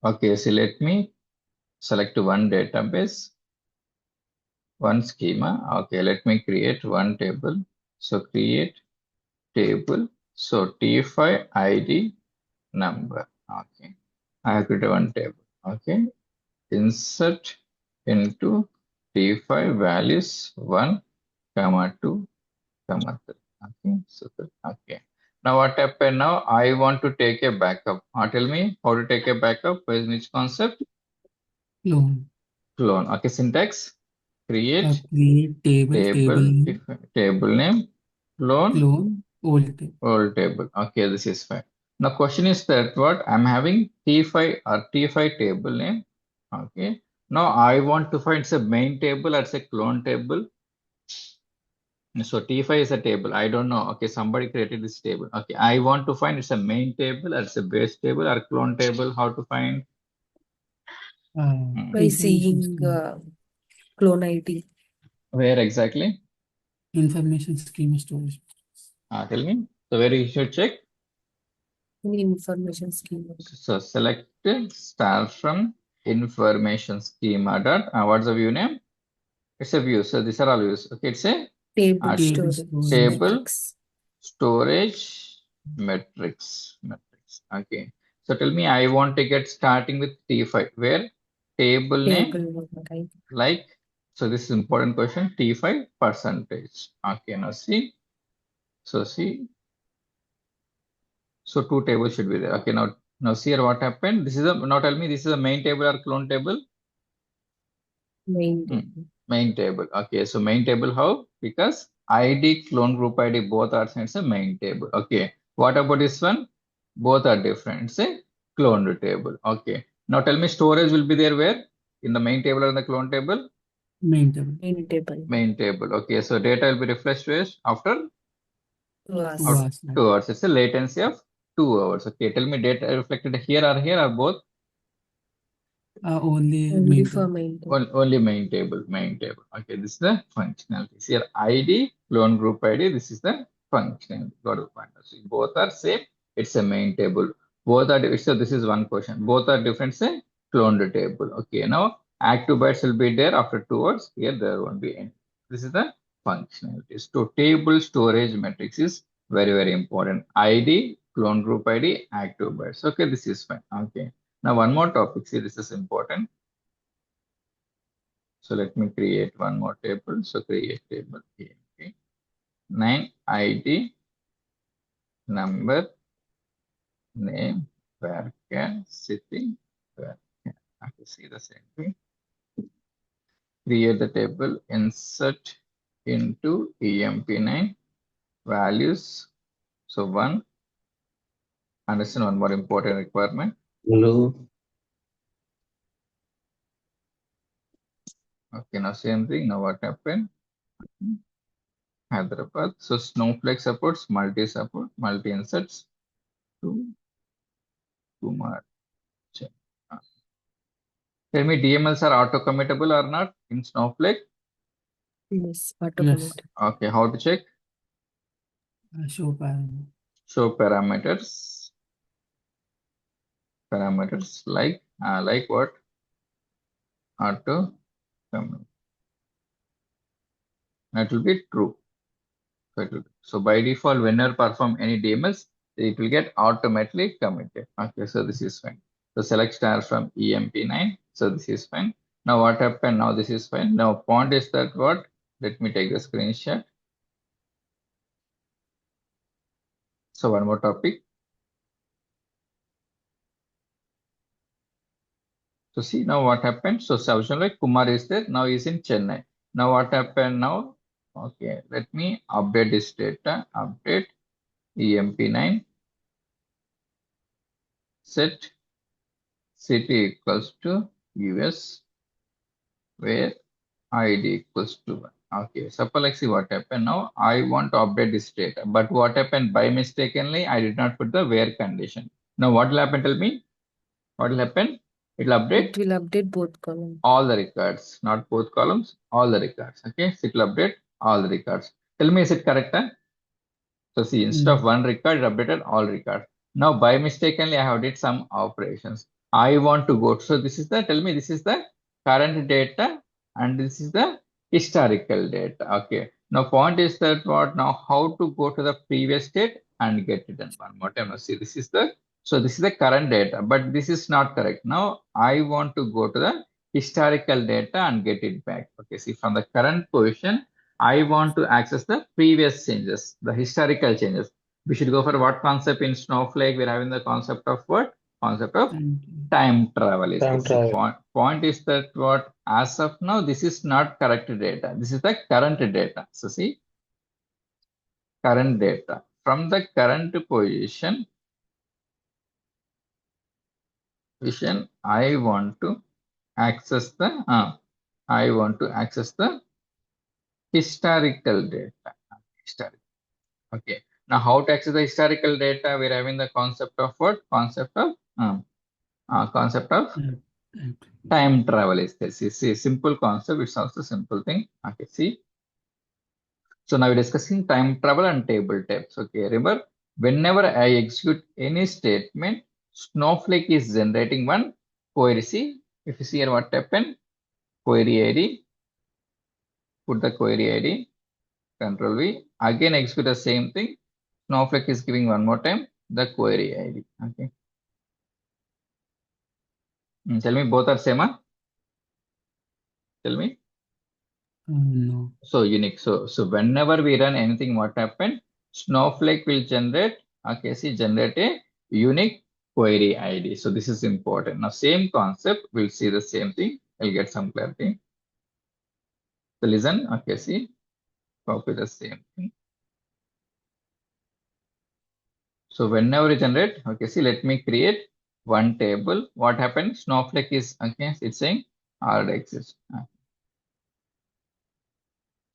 Okay, so let me select one database, one schema. Okay, let me create one table. So create table. So T5 ID number. Okay, I have created one table. Okay, insert into T5 values 1, comma 2, comma 3. Okay, super. Okay. Now what happened now? I want to take a backup. Tell me how to take a backup. Which concept? Clone. Clone. Okay, syntax. Create Create table, table. If table name, clone, clone, old table. old table. Okay, this is fine. Now question is that what I'm having T5 or T5 table name. Okay. Now I want to find a main table or a clone table. So T5 is a table. I don't know. Okay, somebody created this table. Okay, I want to find it's a main table or it's a base table or clone table. How to find? By seeing clone ID. Where exactly? Information schema storage. Tell me. So where you should check? In information schema. So select start from information schema dot. What's the view name? It's a view. So these are all views. Okay, it's a Table Table storage. storage. table Matrix. storage metrics. Okay. So tell me, I want to get starting with T5. Where? Table name, Table, right? like, so this is important question, T5 percentage. Okay, now see. So see. So two tables should be there. Okay, now see here what happened. This is a, now tell me, this is a main table or clone table? Main table. Main table. Okay, so main table how? Because ID, clone group ID, both are sent as a main table. Okay, what about this one? Both are different. It's a cloned table. Okay, now tell me storage will be there where? In the main table or in the clone table? Main table. Main table. Main table. Okay, so data will be refreshed after 2 hours. 2 hours. 2 hours. It's a latency of 2 hours. Okay, tell me data reflected here or both? Only Only main for table. main table. Only main table. Okay, this is the functionalities. Here ID, clone group ID, this is the function. Got to find out. So both are same. It's a main table. Both are, so this is one question. Both are different, say, cloned table. Okay, now active bytes will be there after 2 words. Here there won't be any. This is the functionalities. So table storage matrix is very, very important. ID, clone group ID, active bytes. Okay, this is fine. Okay. Now one more topic. See, this is important. So let me create one more table. So create table here. Okay. 9 ID, number, name, where can, city, where can. Okay, see the same thing. Create the table, insert into EMP9 values. So 1, understand one more important requirement. Hello. Okay, now same thing. Now what happened? Hyderabad. So Snowflake supports multi inserts to Kumar. Tell me, DMLs are auto-committable or not in Snowflake? Yes, Yes. auto-commit. Okay, how to check? Show parameter. Show parameters. Parameters like what? Auto-commit. That will be true. So by default, whenever perform any DMLs, it will get automatically committed. Okay, so this is fine. So select star from EMP9. So this is fine. Now what happened? Now this is fine. Now point is that what? Let me take the screenshot. So one more topic. So see now what happened. So like Kumar is there. Now he's in Chennai. Now what happened now? Okay, let me update this data. Update EMP9. Set city equals to US where ID equals to 1. Okay, suppose let's see what happened now. I want to update this data, but what happened by mistakenly, I did not put the where condition. Now what will happen? Tell me. What will happen? It will update. It will update both columns. All the records, not both columns, all the records. Okay, so it will update all the records. Tell me, is it correct? Huh? So see, instead of one record, it updated all records. Now, by mistakenly, I have did some operations. I want to go. So this is the, tell me, this is the current data and this is the historical data. Okay. Now point is that what now how to go to the previous state and get it done. One more time. Now see, this is the, so this is the current data, but this is not correct. Now I want to go to the historical data and get it back. Okay. See, from the current position, I want to access the previous changes, the historical changes. We should go for what concept in Snowflake? We're having the concept of what? Concept of time travel is Time the see, travel. point is that what as of now this is not correct data. This is the current data. So see, current data. From the current position, I want to access the historical data. Historical. Okay. Now how to access the historical data? We're having the concept of what? Concept of time travel is this. See, simple concept. It's also simple thing. Okay. See. So now we're discussing time travel and table types. Okay, remember, whenever I execute any statement, Snowflake is generating one query. See, if you see here what happened, query ID, put the query ID, Control V, again execute the same thing. Snowflake is giving one more time the query ID. Okay. Tell me both are same, huh? Tell me. No. So unique. So whenever we run anything, what happened? Snowflake will generate, okay, see, generate a unique query ID. So this is important. Now, same concept, we'll see the same thing. I'll get some clarity. So listen, okay, see, copy the same thing. So whenever we generate, okay, see, let me create one table. What happened? Snowflake is, okay, it's saying already exists.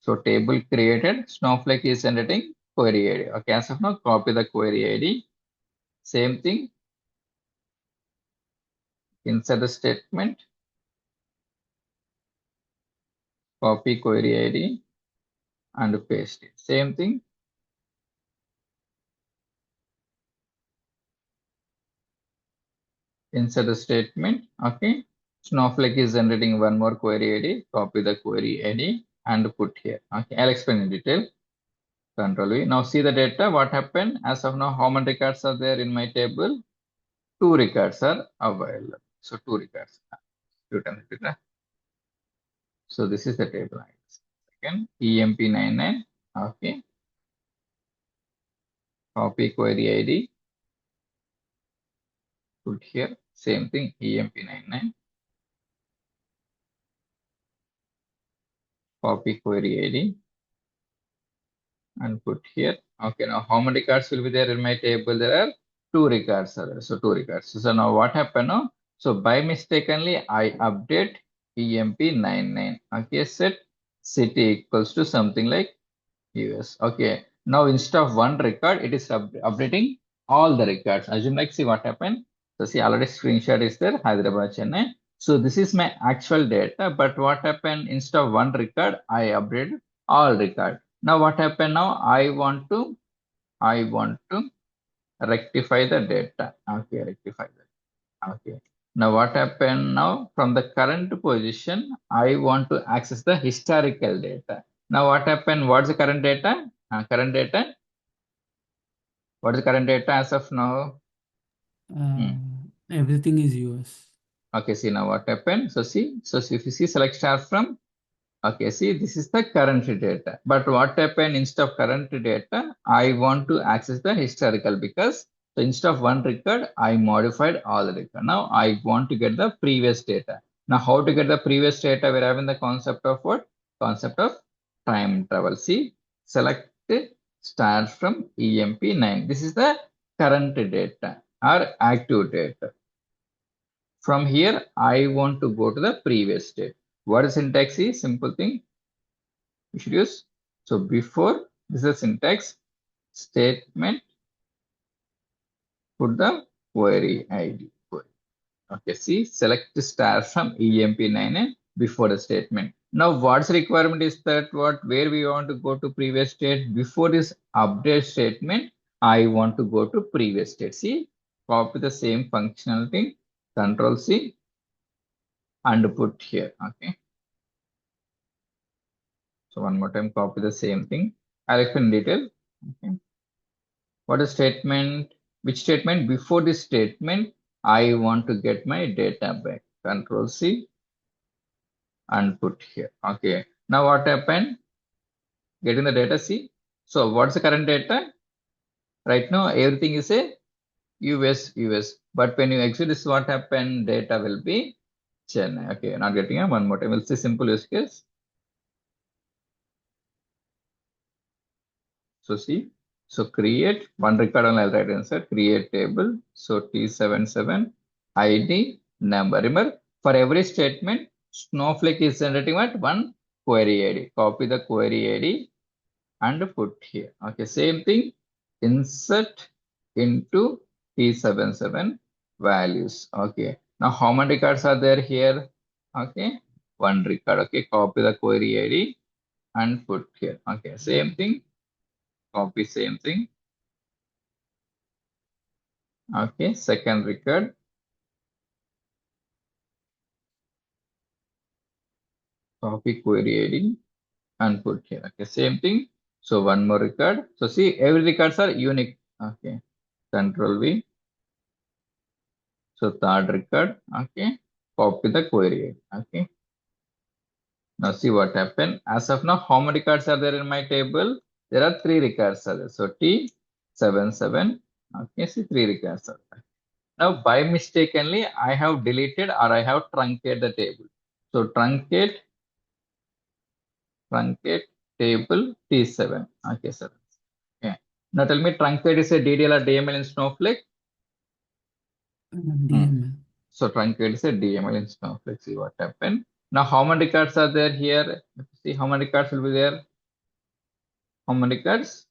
So table created, Snowflake is generating query ID. Okay, as of now, copy the query ID. Same thing, insert the statement, copy query ID and paste it. Same thing, insert the statement. Okay, Snowflake is generating one more query ID, copy the query ID and put here. Okay, I'll explain in detail. Control V. Now see the data, what happened? As of now, how many records are there in my table? 2 records are available. So 2 records. So this is the table. Second, EMP99. Okay. Copy query ID. Put here. Same thing, EMP99. Copy query ID. And put here. Okay, now how many records will be there in my table? There are 2 records. So 2 records. So now what happened now? So by mistakenly, I update EMP99. Okay, set city equals to something like US. Okay. Now instead of one record, it is updating all the records. Assume like, see what happened. So see, already screenshot is there, Hyderabad, Chennai. So this is my actual data, but what happened? Instead of one record, I updated all record. Now what happened now? I want to rectify the data. Okay, rectify that. Okay. Now what happened now? From the current position, I want to access the historical data. Now what happened? What's the current data? Current data. What is the current data as of now? Everything is US. Okay, see now what happened. So see, if you see select star from, okay, see this is the current data. But what happened instead of current data, I want to access the historical because so instead of one record, I modified all the record. Now I want to get the previous data. Now how to get the previous data? We're having the concept of what? Concept of time travel. See, select start from EMP9. This is the current data or active data. From here, I want to go to the previous state. What is syntax is? Simple thing we should use. So before this is syntax statement, put the query ID. Okay, see, select star from EMP9 and before the statement. Now, what's requirement is that where we want to go to previous state before this update statement, I want to go to previous state. See, copy the same functionality, Control C and put here. Okay. So one more time, copy the same thing. I'll explain in detail. Okay. What is statement? Which statement? Before this statement, I want to get my data back. Control C and put here. Okay. Now what happened? Getting the data C. So what's the current data? Right now, everything is a US. But when you exit this, what happened? Data will be Chennai. Okay, not getting it. One more time. We'll see simple use case. So see, so create one record on I'll write inside, create table. So T77 ID number. Remember, for every statement, Snowflake is generating what? One query ID. Copy the query ID and put here. Okay, same thing. Insert into T77 values. Okay. Now how many records are there here? Okay, one record. Okay, copy the query ID and put here. Okay, same thing. Copy same thing. Okay, second record. Copy query ID and put here. Okay, same thing. So one more record. So see, every records are unique. Okay, Control V. So third record. Okay, copy the query ID. Okay. Now see what happened. As of now, how many records are there in my table? There are three records are there. So T77. Okay, see three records are there. Now by mistakenly, I have deleted or I have truncated the table. So truncate table T7. Okay, sir. Okay. Now tell me truncate is a DDL or DML in Snowflake? DML. So truncate is a DML in Snowflake. See what happened. Now how many records are there here? See how many records will be there? How many records?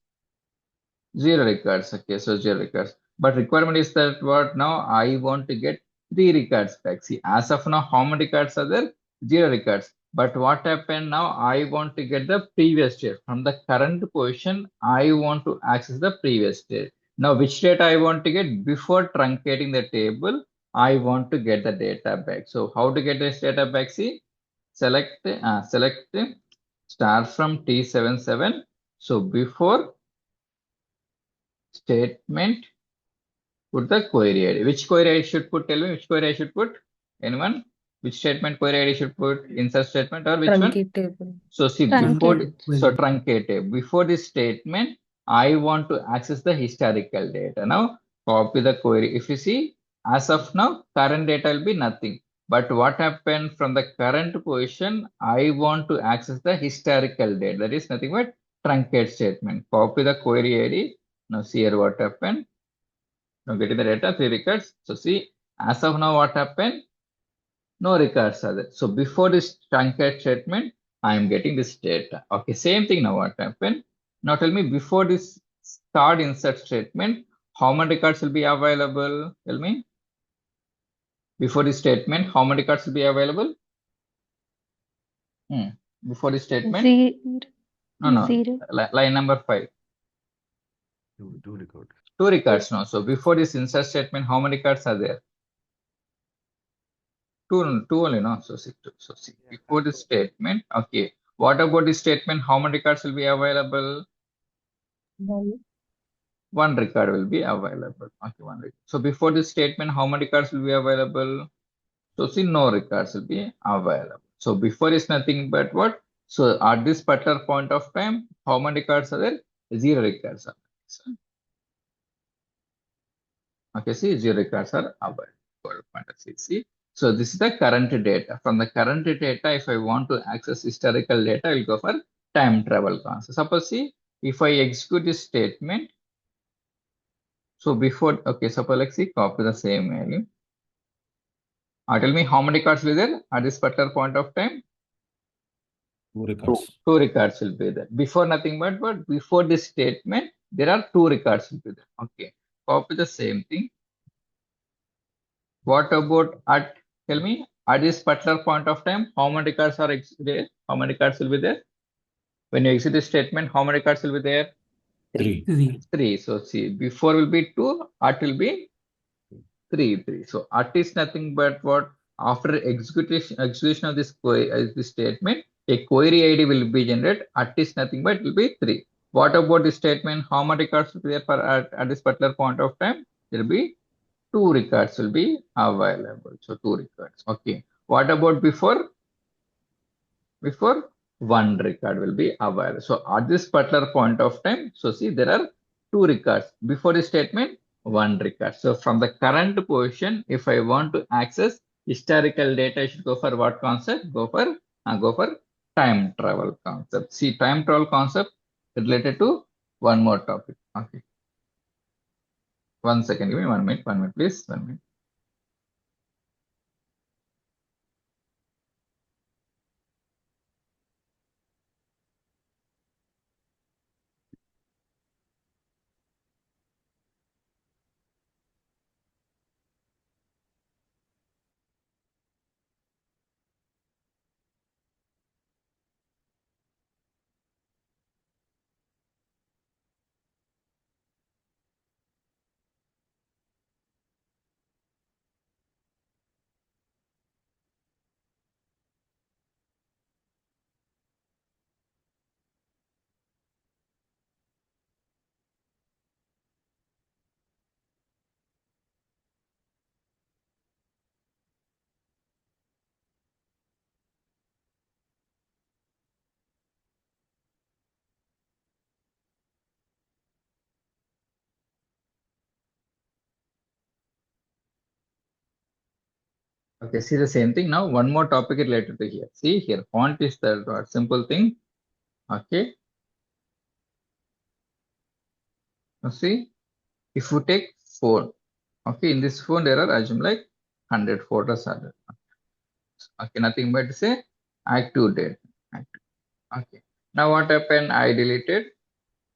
Zero records. Okay, so zero records. But requirement is that what now I want to get three records back. See, as of now, how many records are there? Zero records. But what happened now? I want to get the previous state. From the current position, I want to access the previous state. Now, which state I want to get before truncating the table? I want to get the data back. So how to get this data back? See, select start from T77. So before statement, put the query ID. Which query I should put? Tell me which query I should put. Anyone? Which statement query ID should put? Insert statement or which one? Truncate table. So see before so truncate before this statement, I want to access the historical data. Now copy the query. If you see, as of now, current data will be nothing. But what happened from the current position, I want to access the historical data. That is nothing but truncate statement. Copy the query ID. Now see here what happened. Now getting the data, three records. So see, as of now, what happened? No records are there. So before this truncate statement, I am getting this data. Okay, same thing now what happened? Now tell me before this start insert statement, how many records will be available? Tell me. Before this statement, how many records will be available? Before this statement? No. Line number 5. Two records. Two records now. So before this insert statement, how many records are there? Two only, no? So see, before this statement, okay. What about this statement? How many records will be available? One record will be available. Okay, one record. So before this statement, how many records will be available? So see, no records will be available. So before is nothing but what? So at this particular point of time, how many records are there? Zero records are there. Okay, see, zero records are available. See, so this is the current data. From the current data, if I want to access historical data, I will go for time travel concept. Suppose see, if I execute this statement, so before, okay, suppose let's see, copy the same value. Tell me how many records will be there at this particular point of time? Two records. Two records will be there. Before nothing but before this statement, there are two records will be there. Okay, copy the same thing. What about tell me, at this particular point of time, how many records are there? How many records will be there? When you exit this statement, how many records will be there? Three. Three. So see, before will be 2, at will be 3. So at is nothing but what? After execution of this statement, a query ID will be generated. At is nothing but it will be 3. What about this statement? How many records will be there for at this particular point of time? There will be 2 records will be available. So 2 records. Okay. What about before? Before 1 record will be available. So at this particular point of time, so see there are 2 records. Before the statement, 1 record. So from the current position, if I want to access historical data, I should go for what concept? Go for time travel concept. See time travel concept related to one more topic. Okay. 1 second, give me 1 minute, please. 1 minute. Okay, see the same thing. Now one more topic related to here. See here, font is the simple thing. Okay. Now see, if you take phone, okay, in this phone there are assume like 100 photos are there. Okay, nothing but say active date. Active. Okay. Now what happened? I deleted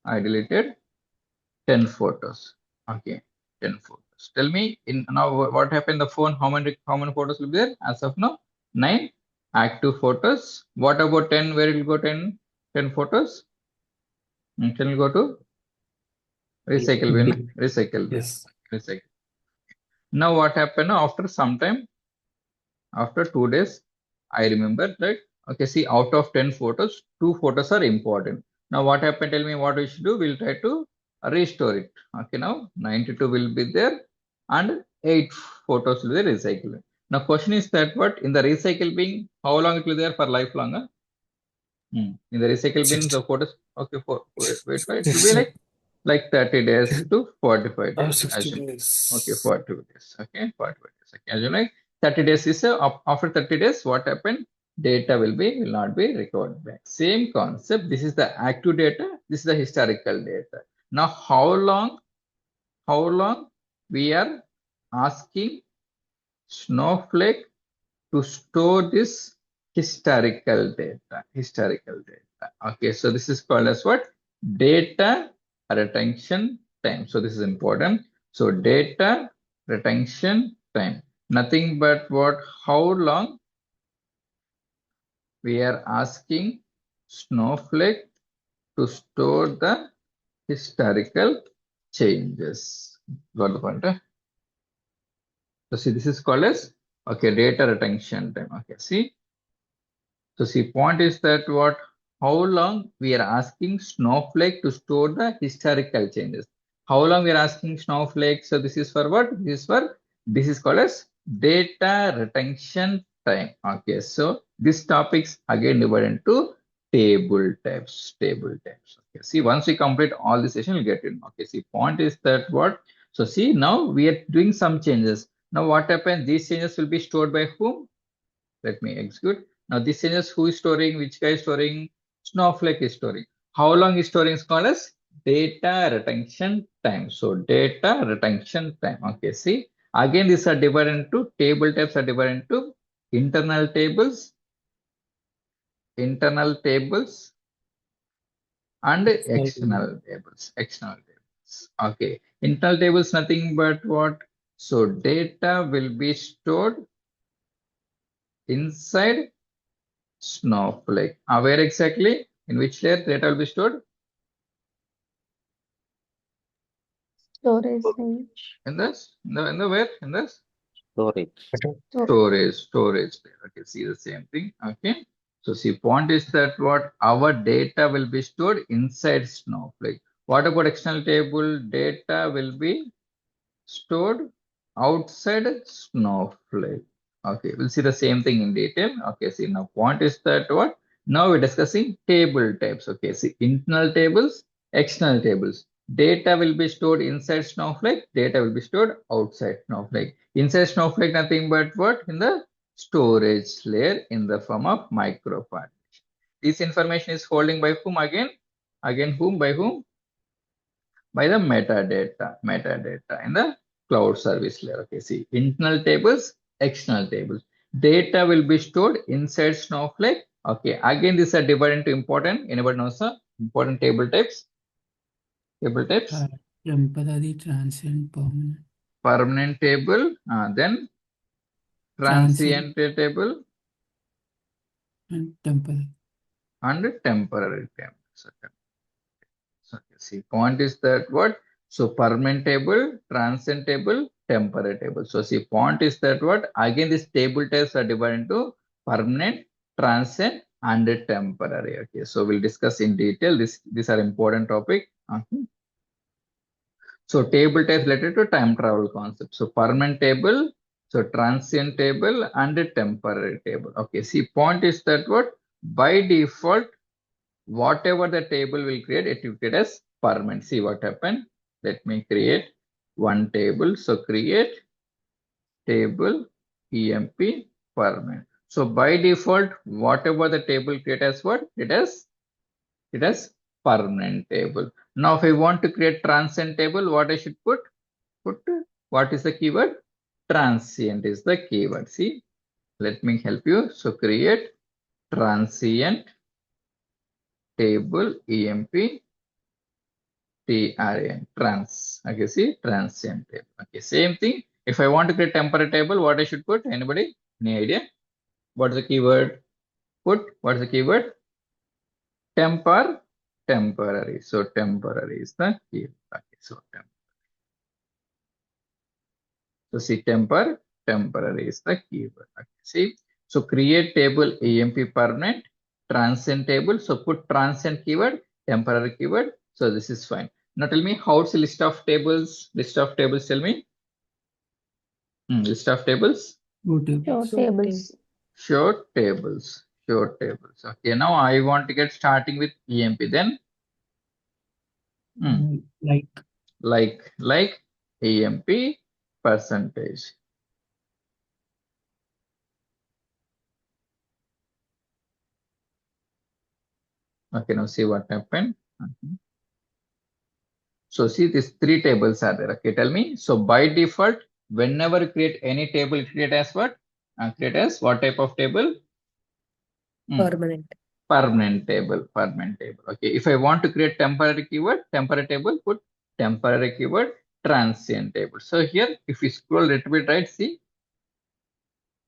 10 photos. Okay, 10 photos. Tell me in now what happened in the phone? How many photos will be there? As of now, 9 active photos. What about 10? Where will go 10? 10 photos? 10 will go to recycle bin. Bin. Recycle bin. Yes. Recycle. Now what happened after some time? After 2 days, I remember, right? Okay, see, out of 10 photos, 2 photos are important. Now, what happened? Tell me what we should do. We'll try to restore it. Okay, now 92 will be there and 8 photos will be recycled. Now, question is that what in the recycle bin, how long it will be there for lifelong? Huh? In the recycle bin, 60. the photos, okay, wait, it will be Yes. like 30 days to 45 Oh, days. 60 Assume. Okay, days. 42 days. Okay, 45 days. Okay, assume like 30 days is after 30 days, what happened? Data will not be recovered back. Same concept. This is the active data. This is the historical data. Now, how long we are asking Snowflake to store this historical data. Okay, so this is called as what? Data retention time. So this is important. So data retention time. Nothing but what? How long we are asking Snowflake to store the historical changes. Got the point? So see, this is called as okay, data retention time. Okay, see. So see, point is that what, how long we are asking Snowflake to store the historical changes. How long we are asking Snowflake? So this is for what? This is called as data retention time. Okay, so this topics again divided into table types. Okay, see, once we complete all this session, we'll get it. Okay, see, point is that what? So see, now we are doing some changes. Now what happens? These changes will be stored by whom? Let me execute. Now this changes who is storing, which guy is storing, Snowflake is storing. How long is storing is called as data retention time. So data retention time. Okay, see, again these are divided into table types are divided into internal tables and external tables. Okay, internal tables nothing but what? So data will be stored inside Snowflake. Where exactly? In which layer data will be stored? Storage. In this, in the where? In this Storage. storage layer. Okay, see the same thing. Okay. So see, point is that what our data will be stored inside Snowflake. What about external table? Data will be stored outside Snowflake. Okay, we'll see the same thing in detail. Okay, see now point is that what? Now we're discussing table types. Okay, see internal tables, external tables. Data will be stored inside Snowflake. Data will be stored outside Snowflake. Inside Snowflake, nothing but what? In the storage layer in the form of micropartition. This information is holding by whom again? Again, whom? By whom? By the metadata in the cloud service layer. Okay, see internal tables, external tables. Data will be stored inside Snowflake. Okay, again, these are divided into important. Anybody knows the important table types? Table types. Temporary, transient, permanent. Permanent table, then transient table, And temporary. and temporary tables. Okay. So see, point is that what? So permanent table, transient table, temporary table. So see, point is that what? Again, these table types are divided into permanent, transient, and temporary. Okay, so we'll discuss in detail. These are important topic. Okay. So table types related to time travel concept. So permanent table, so transient table, and temporary table. Okay, see, point is that what? By default, whatever the table will create, it will create as permanent. See what happened. Let me create one table. So create table emp permanent. So by default, whatever the table create as what? It has permanent table. Now if I want to create transient table, what I should put? What is the keyword? Transient is the keyword. See, let me help you. So create transient table emp TRN trans. Okay, see transient table. Okay, same thing. If I want to create temporary table, what I should put? Anybody? Any idea? What is the keyword? What is the keyword? Temporary. So temporary is the keyword. Okay, so see temporary is the keyword. Okay, see. So create table EMP permanent, transient table. So put transient keyword, temporary keyword. So this is fine. Now tell me how it's a list of tables. List of tables, tell me. List of tables. Show tables. Okay, now I want to get starting with EMP. Then like EMP percentage. Okay, now see what happened. So see these three tables are there. Okay, tell me. So by default, whenever you create any table, create as what? Create as what type of table? Permanent. Permanent table. Okay, if I want to create temporary table, put temporary keyword, transient table. So here, if we scroll a little bit right, see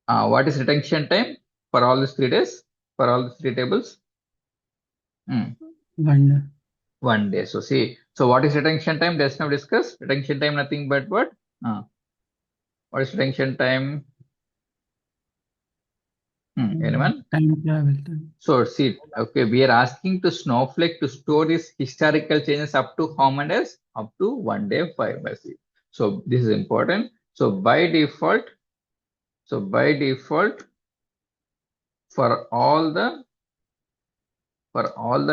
what is retention time for all these 3 days, for all the 3 tables? 1 day. So see, so what is retention time? Let's now discuss. Retention time, nothing but what? What is retention time? Anyone? Time travel time. So see, okay, we are asking to Snowflake to store these historical changes up to how many days? Up to 1 day, 5 days. So this is important. So by default, for all the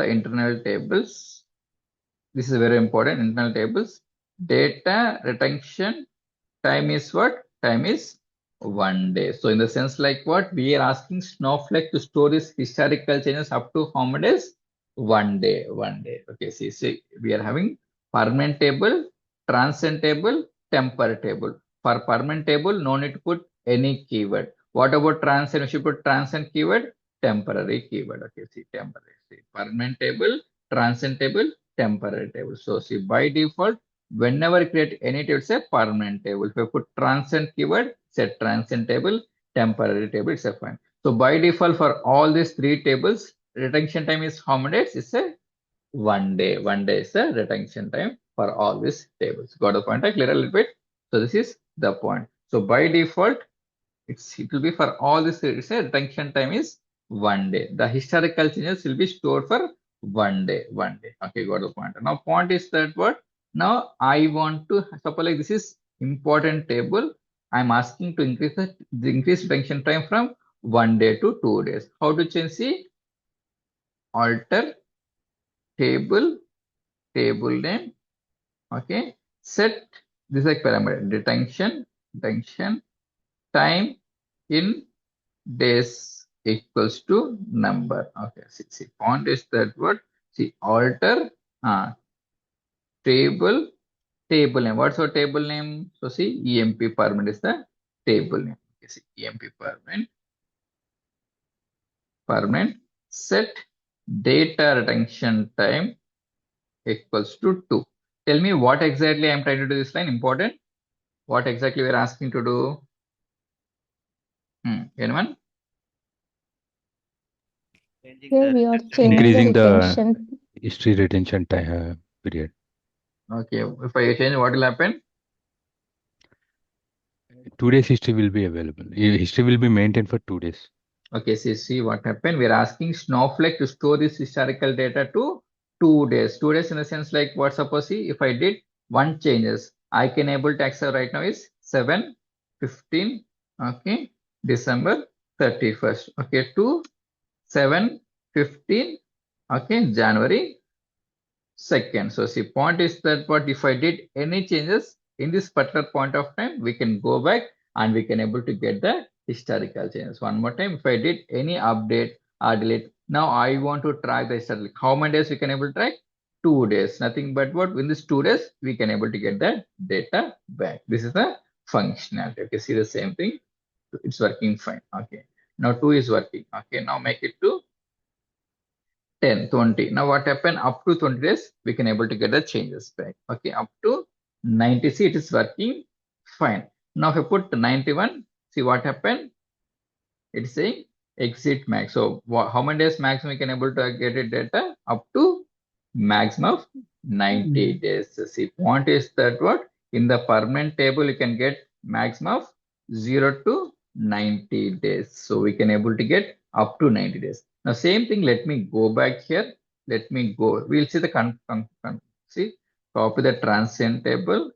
internal tables, this is very important. Internal tables, data retention time is what? Time is 1 day. So in the sense like what? We are asking Snowflake to store these historical changes up to how many days? 1 day. Okay, see, we are having permanent table, transient table, temporary table. For permanent table, no need to put any keyword. What about transient? We should put transient keyword, temporary keyword. Okay, see, temporary. See, permanent table, transient table, temporary table. So see, by default, whenever you create any table, say permanent table. If you put transient keyword, set transient table, temporary table, it's a fine. So by default for all these 3 tables, retention time is how many days? It's a 1 day. 1 day is the retention time for all these tables. Got the point? I clear a little bit. So this is the point. So by default, it will be for all this. It's a retention time is 1 day. The historical changes will be stored for 1 day. 1 day. Okay, got the point. Now point is that what? Now I want to suppose like this is important table. I'm asking to increase the increase retention time from 1 day to 2 days. How to change? See, alter table name. Okay, set this is like parameter detention time in days equals to number. Okay, see font is that what? See, alter table name. What's our table name? So see, emp permanent is the table name. Okay, see, emp permanent set data retention time equals to 2. Tell me what exactly I'm trying to do this line. Important. What exactly we're asking to do? Anyone? Here we are changing Increasing the the retention. history retention time period. Okay, if I change, what will happen? 2 days history will be available. History will be maintained for 2 days. Okay, see what happened. We're asking Snowflake to store this historical data to 2 days. 2 days in the sense like what? Suppose see, if I did one changes, I can able to access right now is 7/15. Okay, December 31st. Okay, to 7/15. Okay, January 2nd. So see, point is that what if I did any changes in this particular point of time, we can go back and we can able to get the historical changes. One more time, if I did any update or delete, now I want to track the historical. How many days we can able to track? 2 days. Nothing but what? In this 2 days, we can able to get the data back. This is the functionality. Okay, see the same thing. It's working fine. Okay. Now 2 is working. Okay, now make it to 10, 20. Now what happened? Up to 20 days, we can able to get the changes back. Okay, up to 90, see it is working fine. Now if I put 91, see what happened? It's saying exit max. So how many days maximum we can able to get it data? Up to maximum of 90 days. See, point is that what? In the permanent table, you can get maximum of 0 to 90 days. So we can able to get up to 90 days. Now same thing, let me go back here. Let me go. We'll see the see, copy the transient table.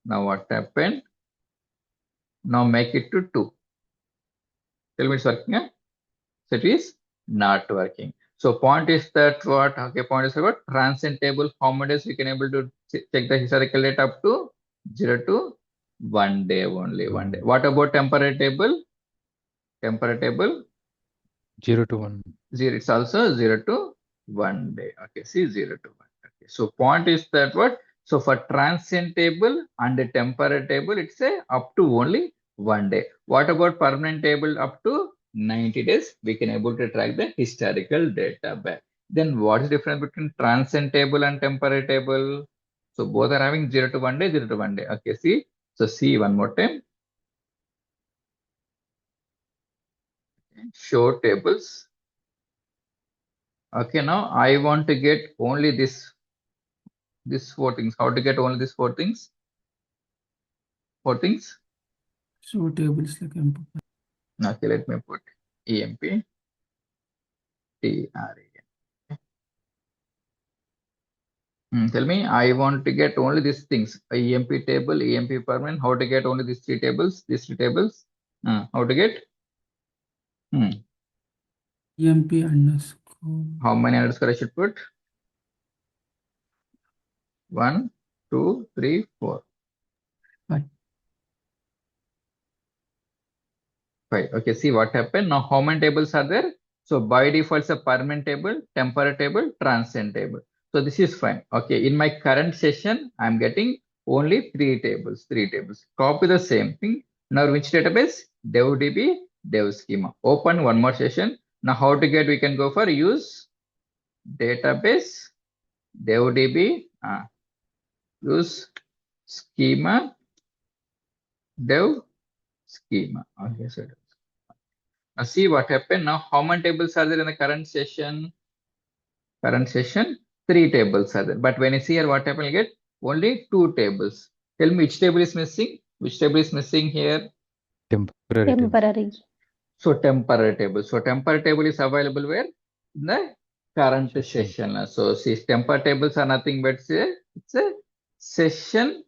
Now what happened? Now make it to 2. Tell me it's working. So it is not working. So point is that what? Okay, point is what? Transient table. How many days we can able to check the historical data up to 0 to 1 day only. 1 day. What about temporary table? Temporary table 0 to 1. 0. It's also 0 to 1 day. Okay, see 0 to 1. Okay, so point is that what? So for transient table and the temporary table, it's a up to only 1 day. What about permanent table? Up to 90 days, we can able to track the historical data back. Then what is the difference between transient table and temporary table? So both are having 0 to 1 day, 0 to 1 day. Okay, see. So see one more time. Show tables. Okay, now I want to get only these 4 things. How to get only these 4 things? 4 things. So tables like emp. Okay, let me put emp tell me, I want to get only these things. emp table, emp permanent. How to get only these 3 tables? These 3 tables. How to get? Emp underscore. How many underscore I should put? 1, 2, 3, 4. 5. Okay, see what happened. Now, how many tables are there? So by default, it's a permanent table, temporary table, transient table. So this is fine. Okay, in my current session, I'm getting only 3 tables. 3 tables. Copy the same thing. Now, which database? DevDB, Dev schema. Open one more session. Now, how to get? We can go for use database, DevDB, use schema, Dev schema. Okay, so now see what happened. Now how many tables are there in the current session? Current session, 3 tables are there. But when you see here, what happened? You get Only two tables. Tell me which table is missing? Which table is missing here? Temporary table. Temporary. So temporary table. So temporary table is available where? In the current Session. session. So see, temporary tables are nothing but it's a session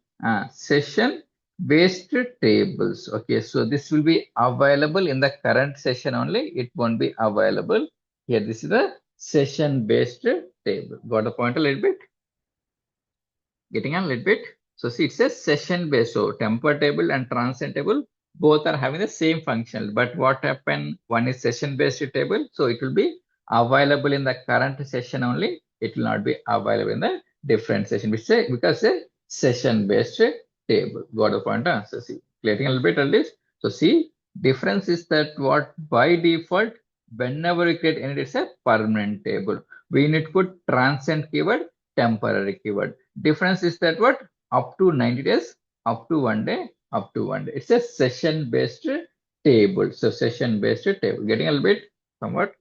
based tables. Okay, so this will be available in the current session only. It won't be available here. This is the session based table. Got the point a little bit? Getting a little bit. So see, it says session based. So temper table and transient table both are having the same function. But what happened? One is session based table. So it will be available in the current session only. It will not be available in the different session. Which say because a session based table. Got the point? Huh? So see, getting a little bit at least. So see, difference is that what by default, whenever we create any, it's a permanent table. We need to put transient keyword, temporary keyword. Difference is that what up to 90 days, up to 1 day, up to 1 day. It's a session based table. So session based table. Getting a little bit somewhat.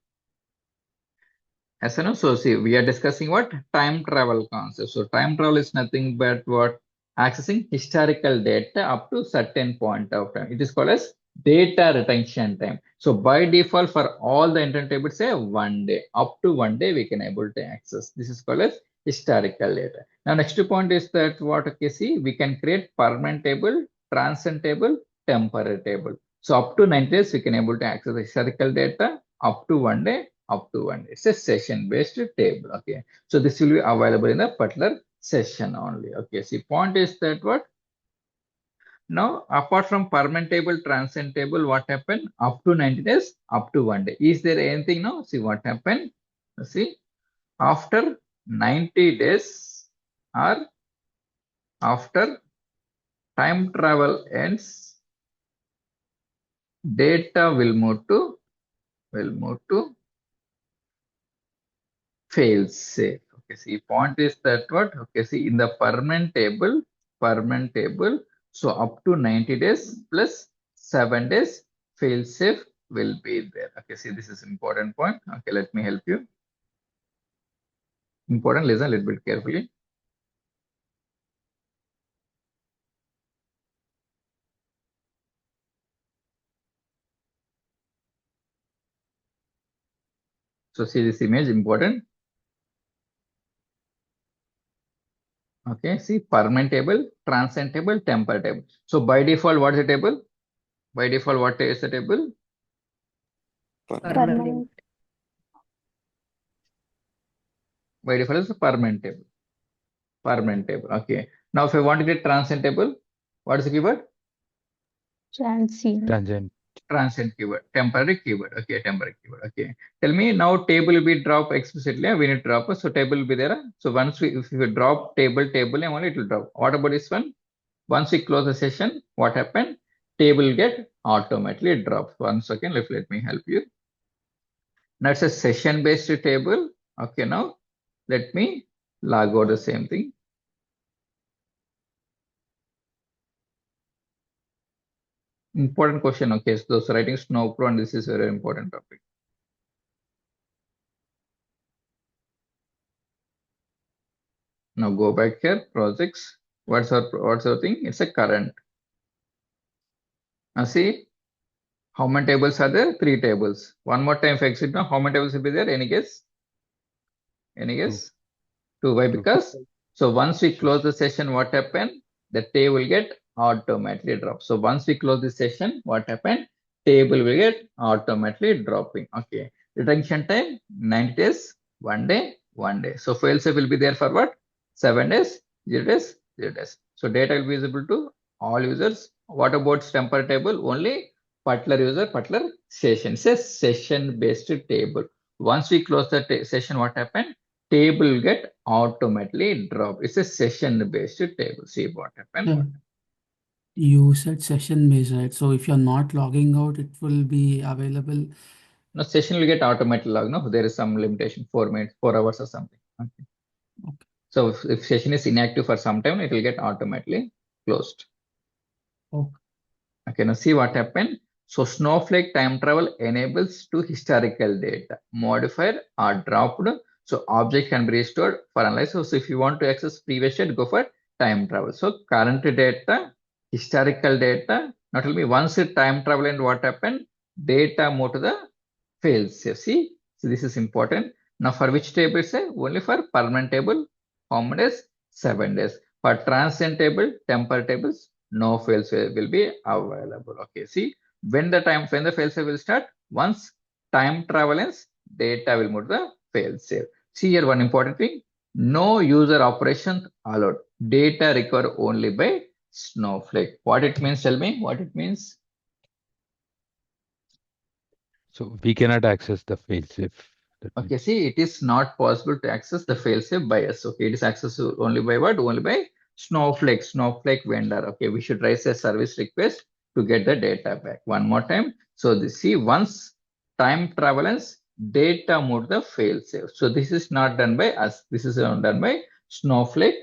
As you know, so see, we are discussing what time travel concept. So time travel is nothing but what accessing historical data up to certain point of time. It is called as data retention time. So by default, for all the internet tables, say 1 day, up to 1 day, we can able to access. This is called as historical data. Now, next point is that what okay, see, we can create permanent table, transient table, temporary table. So up to 90 days, we can able to access the historical data up to 1 day, up to 1 day. It's a session based table. Okay. So this will be available in a particular session only. Okay. See, point is that what? Now, apart from permanent table, transient table, what happened? Up to 90 days, up to 1 day. Is there anything now? See what happened? See, after 90 days or after time travel ends, data will move to fail safe. Okay, see, point is that what? Okay, see, in the permanent table, so up to 90 days plus 7 days, fail safe will be there. Okay, see, this is important point. Okay, let me help you. Important, listen a little bit carefully. So see this image, important. Okay, see, permanent table, transient table, temporary table. So by default, what is the table? By default, what is the table? Permanent. By default, is a permanent table. Permanent table. Okay. Now, if I want to get transient table, what is the keyword? Transient. Transient. Transient keyword. Temporary keyword. Okay, temporary keyword. Okay. Tell me now table will be drop explicitly. We need drop. So table will be there. So once if we drop table, only it will drop. What about this one? Once we close the session, what happened? Table will get automatically dropped. 1 second, let me help you. Now it's a session based table. Okay, now let me log out the same thing. Important question. Okay, so those writing Snowflake, and this is a very important topic. Now go back here, projects. What's our thing? It's a current. Now see, how many tables are there? 3 tables. One more time, if I exit now, how many tables will be there? Any guess? Any guess? 2. Why? Because so once we close the session, what happened? The table will get automatically dropped. So once we close the session, what happened? Table will get automatically dropping. Okay. Retention time 90 days, 1 day, 1 day. So failsafe will be there for what? 7 days, 0 days, 0 days. So data will be visible to all users. What about temporary table? Only particular user, particular session. It's a session based table. Once we close the session, what happened? Table will get automatically dropped. It's a session based table. See what happened. You said session based, right? So if you're not logging out, it will be available. No, session will get automatically logged. No, there is some limitation, 4 minutes, 4 hours or something. Okay. Okay. So if session is inactive for some time, it will get automatically closed. Okay. Okay, now see what happened. So Snowflake time travel enables to historical data, modified or dropped. So object can be restored for analysis. So if you want to access previous data, go for time travel. So current data, historical data, not only once it time travel and what happened, data move to the fail safe. See, so this is important. Now for which table say? Only for permanent table, how many days? 7 days. For transient table, temporary tables, no fail safe will be available. Okay, see, when the fail safe will start? Once time travel ends, data will move to the fail safe. See here one important thing. No user operation allowed. Data recovered only by Snowflake. What it means, tell me what it means. So we cannot access the failsafe. That Okay, means see, it is not possible to access the failsafe by us. Okay, it is accessible only by what? Only by Snowflake vendor. Okay, we should raise a service request to get the data back. One more time. So this, see, once time travels, data move the failsafe. So this is not done by us. This is done by Snowflake.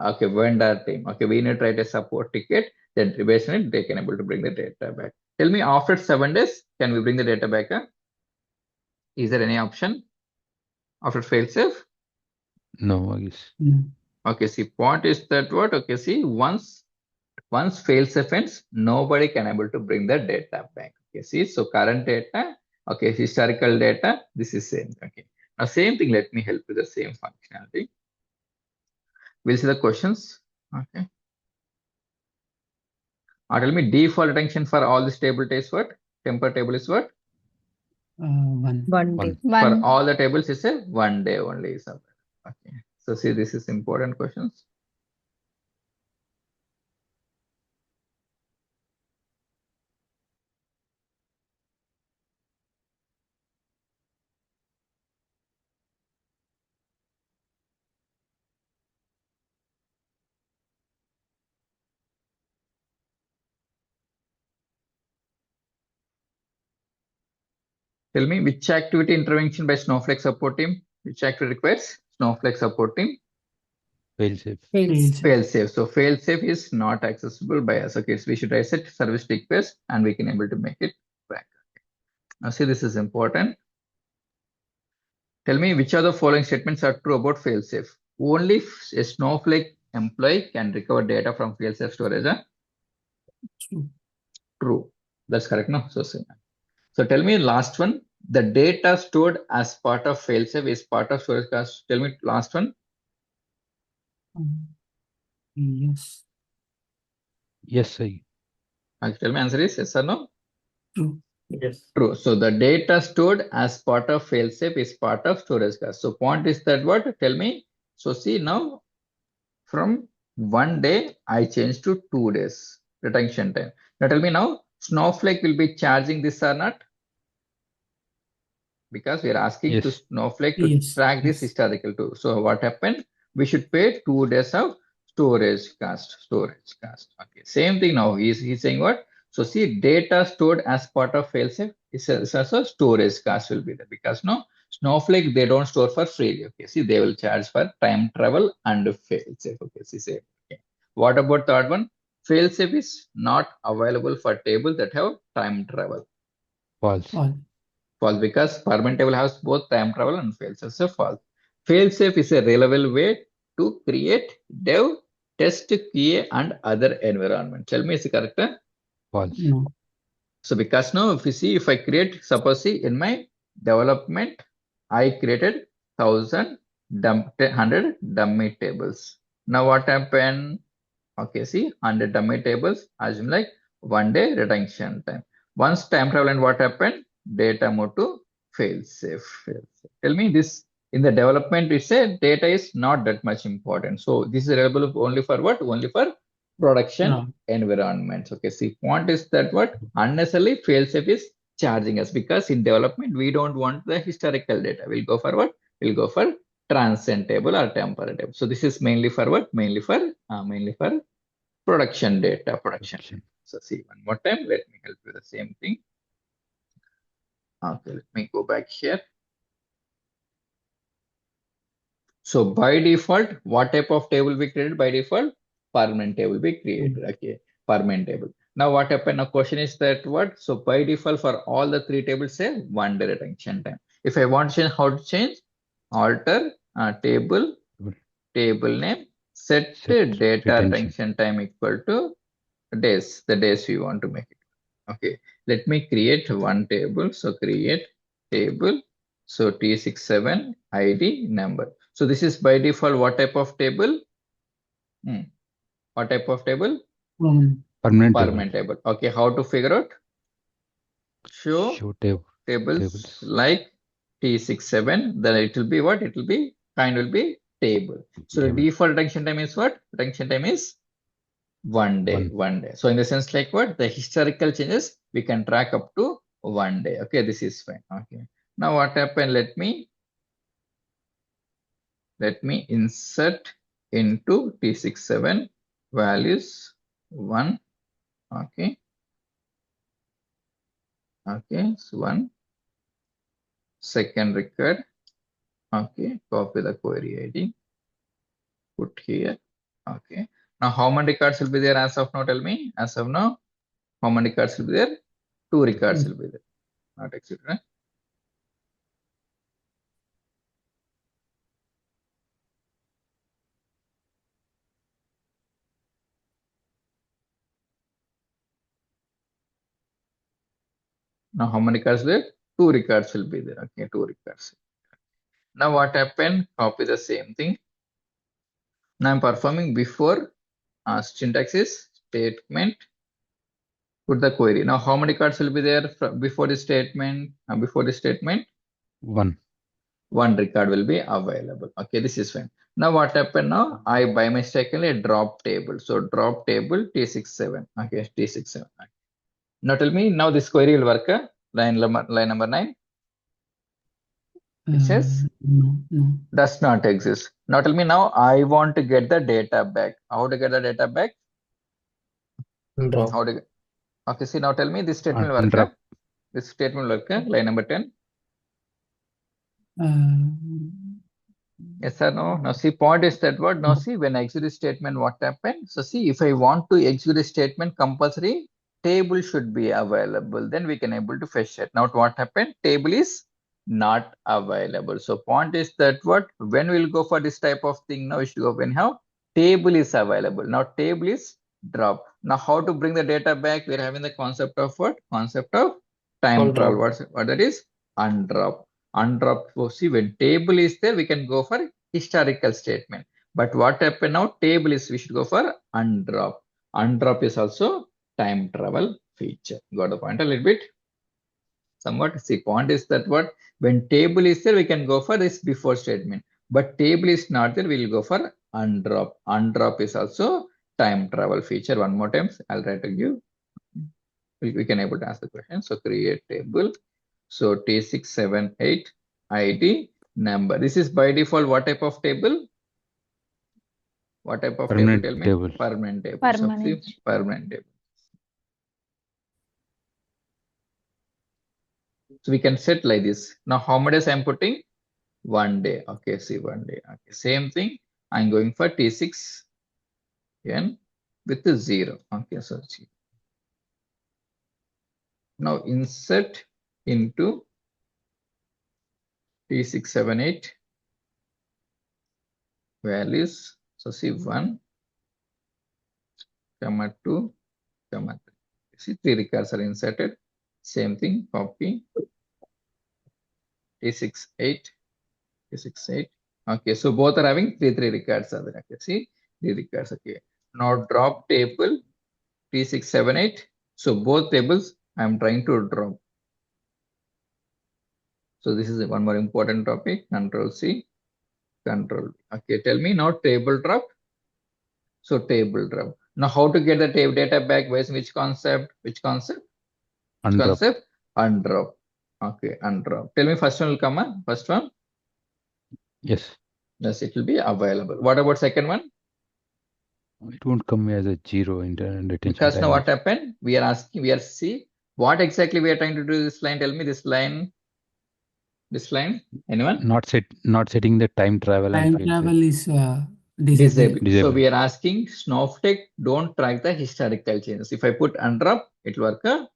Okay, vendor team. Okay, we need to write a support ticket. Then based on it, they can able to bring the data back. Tell me, after 7 days, can we bring the data back? Huh? Is there any option after failsafe? no, I guess. No. Okay, see, point is that what? Okay, see, once failsafe ends, nobody can able to bring the data back. Okay, see, so current data, okay, historical data, this is same. Okay, now same thing. Let me help with the same functionality. We'll see the questions. Okay, tell me default retention for all this table is what? Temper table is what? 1. 1 day. One. For 1. all the tables is a 1 day only. Is okay. So see, this is important questions. Tell me which activity intervention by Snowflake support team? Which activity requires Snowflake support team? Failsafe. Fails. Failsafe. So failsafe is not accessible by us. Okay, so we should reset service request and we can able to make it back. Now see, this is important. Tell me which of the following statements are true about failsafe. Only a Snowflake employee can recover data from failsafe storage. Huh? True. True. That's correct. No. So tell me last one. The data stored as part of failsafe is part of storage cache. Tell me last one. Yes. Yes, I. Tell me answer is yes or no? True. Yes. True. So the data stored as part of failsafe is part of storage cache. So point is that what? Tell me. So see now from 1 day I changed to 2 days retention time. Now tell me now Snowflake will be charging this or not? Because we are asking to Yes. Snowflake to Yes. track this Yes. historical too. So what happened? We should pay 2 days of storage cost. Okay. Same thing now. He's saying what? So see, data stored as part of failsafe is also storage cost will be there because no Snowflake they don't store for free. Okay. See, they will charge for time travel and failsafe. Okay. See, same. Okay. What about third one? Failsafe is not available for tables that have time travel. False. All. False because permanent table has both time travel and failsafe. So false. Failsafe is a reliable way to create, dev, test, QA, and other environment. Tell me, is it correct? False. No. So because now, if you see, if I create, suppose see in my development, I created 100 dummy tables. Now what happened? Okay, see 100 dummy tables, assume like 1 day retention time. Once time travel and what happened? Data move to failsafe. Tell me this in the development, it said data is not that much important. So this is available only for what? Only for production No. environments. Okay, see point is that what unnecessarily failsafe is charging us because in development we don't want the historical data. We'll go for what? We'll go for transient table or temporary table. So this is mainly for what? Mainly for production data. Production. So see one more time. Let me help you the same thing. Okay, let me go back here. So by default, what type of table we created by default? Permanent table we created. Okay, permanent table. Now what happened? Now question is that what? So by default for all the 3 tables say 1 day retention time. If I want to change, how to change? Alter table name set Set data retention. retention time equal to days, the days we want to make it. Okay, let me create one table. So create table. So T67 ID number. So this is by default what type of table? What type of table? Permanent Permanent table. table. Okay, how to figure out? Show Show tables like T67, then it will be what? It will be kind will be table. So the Table. default retention time is what? Retention time is 1 day, 1 day. So in the sense like what? The historical changes we can track up to 1 day. Okay, this is fine. Okay. Now what happened? Let me insert into T67 values 1. Okay. Okay, so 1 second record. Okay, copy the query ID, put here. Okay, now how many records will be there as of now? Tell me, as of now, how many records will be there? 2 records will be there, not etc. Now how many records there? 2 records will be there. Okay, 2 records. Now what happened? Copy the same thing. Now I'm performing before syntax is statement. Put the query. Now how many records will be there before the statement? Before the statement? 1. 1 record will be available. Okay, this is fine. Now what happened now? I by mistakenly drop table. So drop table T67. Okay, T67. Now tell me, now this query will work. Line number 9. It says No. does not exist. Now tell me, now I want to get the data back. How to get the data back? Drop. How to get? Okay, see, now tell me this statement will work. Drop. This statement will work. Line number 10. Yes or no? Now see, point is that what? Now see, when I execute this statement, what happened? So see, if I want to execute a statement, compulsory table should be available. Then we can able to fetch it. Now what happened? Table is not available. So point is that what? When we'll go for this type of thing, now we should go when how table is available. Now table is drop. Now how to bring the data back? We're having the concept of what? Concept of time travel. What that is? Undrop. Undrop. So see, when table is there, we can go for historical statement. But what happened now? Table is we should go for undrop. Undrop is also time travel feature. Got the point a little bit? Somewhat. See, point is that what? When table is there, we can go for this before statement. But table is not there, we'll go for undrop. Undrop is also time travel feature. One more time, I'll try to give. We can able to answer the question. So create table. So T678 ID number. This is by default what type of table? What type of Permanent table? Tell me. table. Permanent table. Permanent. So permanent table. So we can set like this. Now how many days I'm putting? 1 day. Okay, see 1 day. Okay, same thing. I'm going for T6n with the 0. Okay, so see. Now insert into T678 values. So see 1, comma 2, comma 3. See 3 records are inserted. Same thing, copy T68, T68. Okay, so both are having 3 records are there. Okay, see 3 records. Okay, now drop table T678. So both tables I'm trying to drop. So this is one more important topic. Control C, Control V. Okay, tell me now table drop. So table drop. Now how to get the data back? Which concept? Which concept? Which Undrop. concept? Undrop. Okay, undrop. Tell me first one will come on. First one. Yes. Yes, it will be available. What about second one? It won't come as a 0 in the retention Because time. now what happened? We are asking, we are see what exactly we are trying to do this line. Tell me this line. This line. Anyone? Not setting the time travel and Time fields. travel is Disabled. disabled. So we are asking Snowflake don't track the historical changes. If I put undrop, it will work.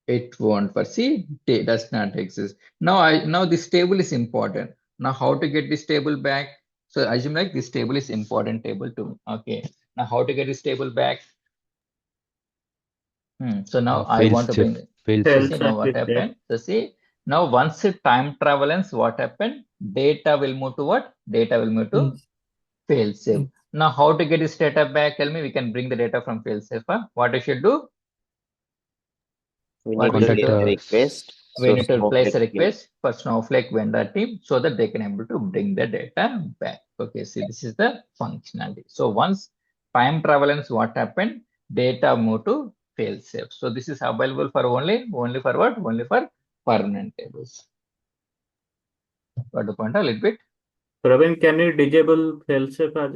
It won't. But see, does not exist. Now this table is important. Now how to get this table back? So assume like this table is important table to me. Okay. Now how to get this table back? So now I want to bring it. fail So safe. see now what happened. So see now once it time travelance, what happened? Data will move to what? Data will move to Yes. fail safe. Yes. Now how to get this data back? Tell me. We can bring the data from fail safe. What I should do? We What need to is place the- a request. We So need to place a Snowflake will- request for Snowflake vendor team so that they can able to bring the data back. Okay, see this is the functionality. So once time travelance, what happened? Data move to fail safe. So this is available for only for what? Only for permanent tables. Got the point a little bit? Praveen, can you disable failsafe as well?